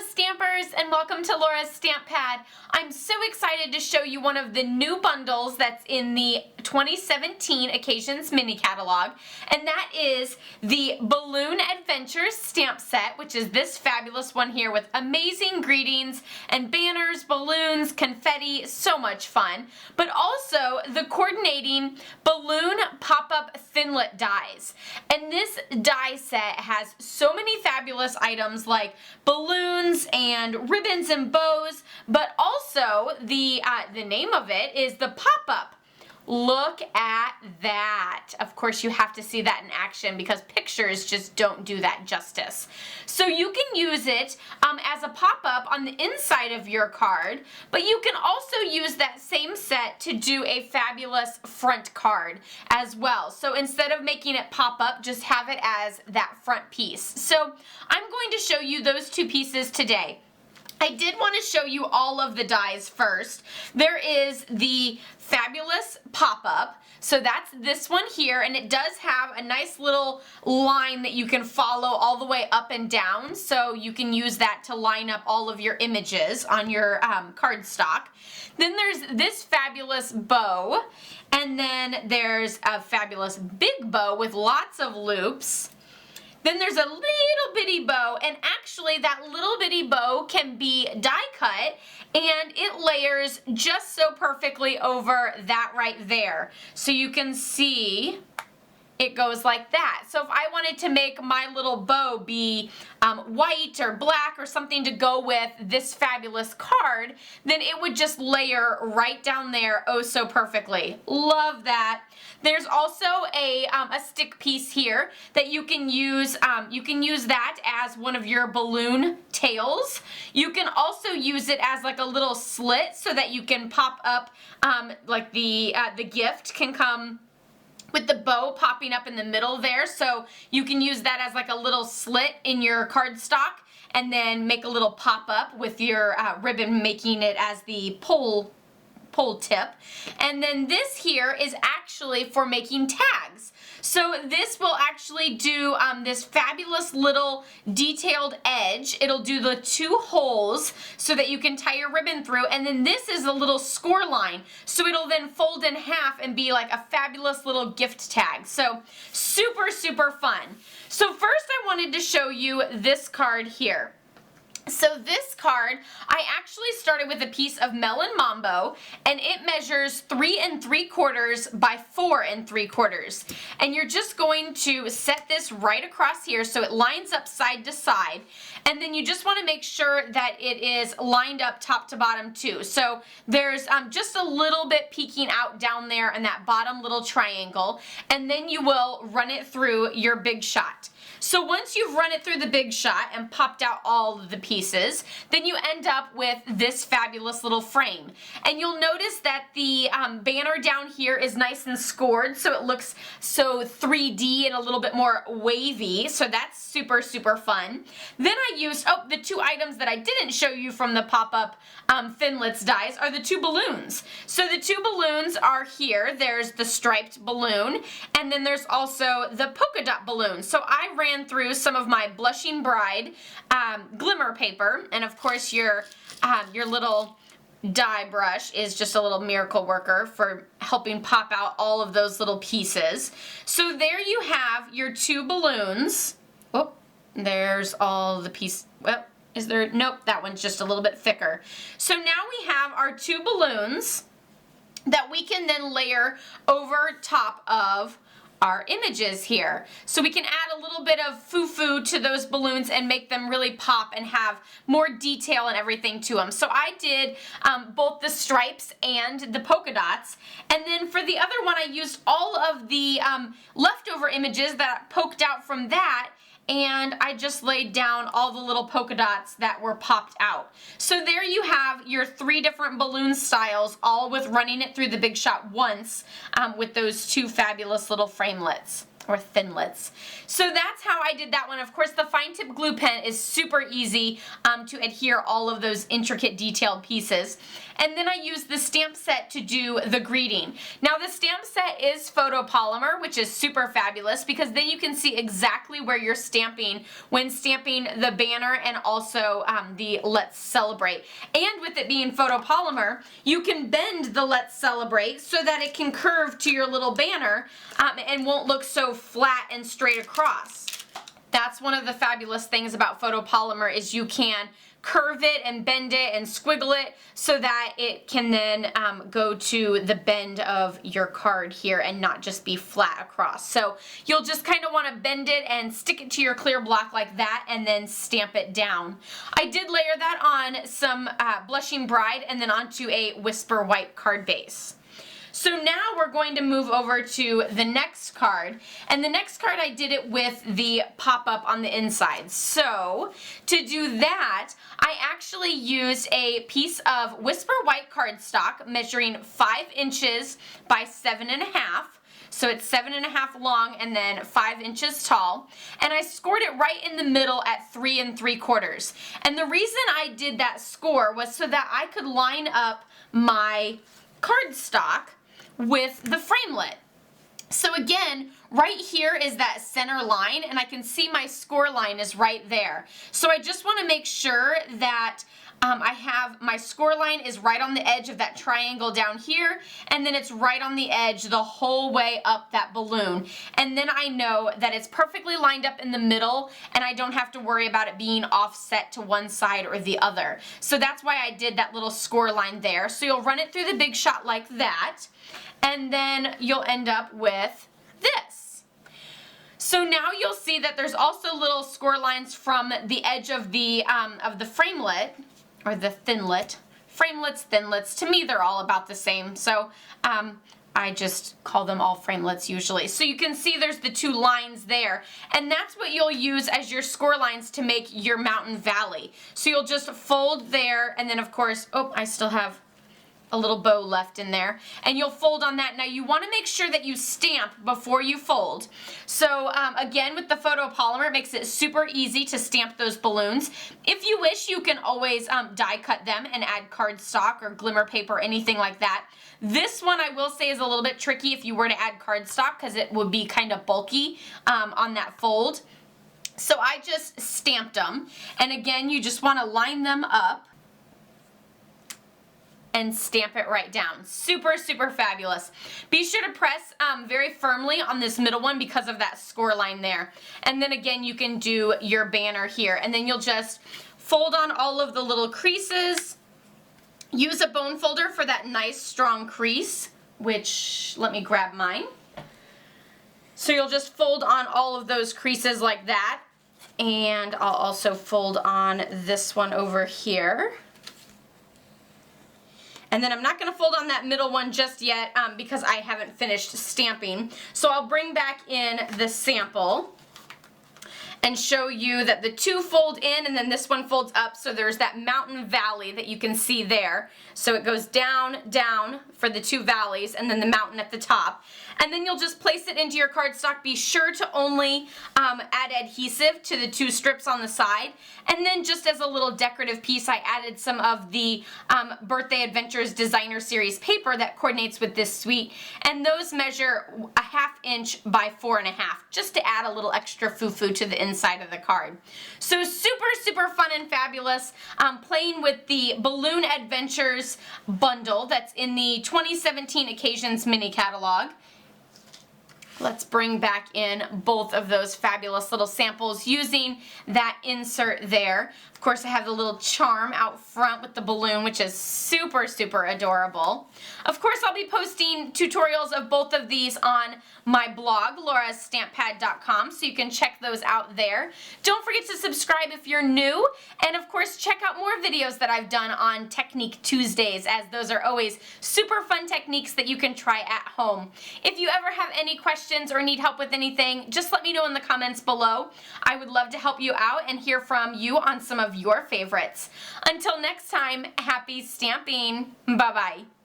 Stampers, and welcome to Laura's Stamp Pad. I'm so excited to show you one of the new bundles that's in the 2017 Occasions mini catalog, and that is the Balloon Adventures stamp set, which is this fabulous one here with amazing greetings and banners, balloons, confetti, so much fun, but also the coordinating Balloon Pop-Up Thinlit dies. And this die set has so many fabulous items like balloons and ribbons and bows, but also the name of it is the pop-up. Look at that. Of course, you have to see that in action because pictures just don't do that justice. So you can use it as a pop-up on the inside of your card, but you can also use that same set to do a fabulous front card as well. So instead of making it pop up, just have it as that front piece. So I'm going to show you those two pieces today. I did want to show you all of the dies first. There is the fabulous pop-up. So that's this one here, and it does have a nice little line that you can follow all the way up and down, so you can use that to line up all of your images on your cardstock. Then there's this fabulous bow, and then there's a fabulous big bow with lots of loops. Then there's a little bitty bow, and actually that little bitty bow can be die cut, and it layers just so perfectly over that right there. So you can see it goes like that. So if I wanted to make my little bow be white or black or something to go with this fabulous card, then it would just layer right down there oh so perfectly. Love that. There's also a stick piece here that you can use. You can use that as one of your balloon tails. You can also use it as like a little slit so that you can pop up like the gift can come with the bow popping up in the middle there, so you can use that as like a little slit in your cardstock and then make a little pop-up with your ribbon, making it as the pole tip. And then this here is actually for making tags. So this will actually do this fabulous little detailed edge. It'll do the two holes so that you can tie your ribbon through, and then this is a little score line. So it'll then fold in half and be like a fabulous little gift tag. So super, super fun. So first I wanted to show you this card here. So this card, I actually started with a piece of Melon Mambo, and it measures 3 3/4 by 4 3/4. And you're just going to set this right across here so it lines up side to side. And then you just want to make sure that it is lined up top to bottom too. So there's just a little bit peeking out down there in that bottom little triangle, and then you will run it through your Big Shot. So once you've run it through the Big Shot and popped out all of the pieces, then you end up with this fabulous little frame. And you'll notice that the banner down here is nice and scored, so it looks so 3D and a little bit more wavy, so that's super, super fun. Then I used, the two items that I didn't show you from the pop-up Thinlits dies are the two balloons. So the two balloons are here. There's the striped balloon, and then there's also the polka dot balloon. So I ran through some of my Blushing Bride glimmer paper, and of course your little die brush is just a little miracle worker for helping pop out all of those little pieces. So there you have your two balloons. Oh, there's all the piece. Well, is there? Nope, that one's just a little bit thicker. So now we have our two balloons that we can then layer over top of our images here. So we can add a little bit of foo-foo to those balloons and make them really pop and have more detail and everything to them. So I did both the stripes and the polka dots, and then for the other one I used all of the leftover images that poked out from that, and I just laid down all the little polka dots that were popped out. So there you have your 3 different balloon styles, all with running it through the Big Shot once with those two fabulous little framelits. or Thinlits. So that's how I did that one. Of course, the fine tip glue pen is super easy to adhere all of those intricate detailed pieces. And then I used the stamp set to do the greeting. Now the stamp set is photopolymer, which is super fabulous because then you can see exactly where you're stamping when stamping the banner and also the Let's Celebrate. And with it being photopolymer, you can bend the Let's Celebrate so that it can curve to your little banner and won't look so flat and straight across. That's one of the fabulous things about photopolymer is you can curve it and bend it and squiggle it so that it can then go to the bend of your card here and not just be flat across. So you'll just kind of want to bend it and stick it to your clear block like that and then stamp it down. I did layer that on some Blushing Bride and then onto a Whisper White card base. So now we're going to move over to the next card, and the next card I did it with the pop-up on the inside. So to do that, I actually used a piece of Whisper White cardstock measuring 5 inches by 7.5. So it's 7.5 long and then 5 inches tall. And I scored it right in the middle at 3 3/4. And the reason I did that score was so that I could line up my cardstock with the framelit. So again, right here is that center line and I can see my score line is right there. So I just want to make sure that I have my score line is right on the edge of that triangle down here and then it's right on the edge the whole way up that balloon. And then I know that it's perfectly lined up in the middle and I don't have to worry about it being offset to one side or the other. So that's why I did that little score line there. So you'll run it through the Big Shot like that and then you'll end up with this. So now you'll see that there's also little score lines from the edge of the framelit, or the Thinlit. Framelits, Thinlits, to me they're all about the same, so I just call them all framelits usually. So you can see there's the 2 lines there, and that's what you'll use as your score lines to make your mountain valley. So you'll just fold there, and then of course, oh, I still have a little bow left in there, and you'll fold on that. Now you want to make sure that you stamp before you fold. So again, with the photopolymer, it makes it super easy to stamp those balloons. If you wish, you can always die cut them and add cardstock or glimmer paper, anything like that. This one I will say is a little bit tricky if you were to add cardstock because it would be kind of bulky on that fold. So I just stamped them, and again, you just want to line them up and stamp it right down. Super, super fabulous. Be sure to press very firmly on this middle one because of that score line there. And then again, you can do your banner here. And then you'll just fold on all of the little creases. Use a bone folder for that nice strong crease, which, let me grab mine. So you'll just fold on all of those creases like that. And I'll also fold on this one over here. And then I'm not going to fold on that middle one just yet because I haven't finished stamping. So I'll bring back in the sample and show you that the 2 fold in and then this one folds up, so there's that mountain valley that you can see there. So it goes down, down for the 2 valleys and then the mountain at the top. And then you'll just place it into your cardstock. Be sure to only add adhesive to the 2 strips on the side. And then just as a little decorative piece, I added some of the Birthday Adventures Designer Series paper that coordinates with this suite. And those measure 1/2 inch by 4.5, just to add a little extra foo-foo to the inside of the card. So super, super fun and fabulous playing with the Balloon Adventures bundle that's in the 2017 Occasions mini catalog. Let's bring back in both of those fabulous little samples using that insert there. Of course, I have the little charm out front with the balloon, which is super, super adorable. Of course, I'll be posting tutorials of both of these on my blog, laurastamppad.com, so you can check those out there. Don't forget to subscribe if you're new, and of course, check out more videos that I've done on Technique Tuesdays, as those are always super fun techniques that you can try at home. If you ever have any questions or need help with anything, just let me know in the comments below. I would love to help you out and hear from you on some of your favorites. Until next time, happy stamping. Bye-bye.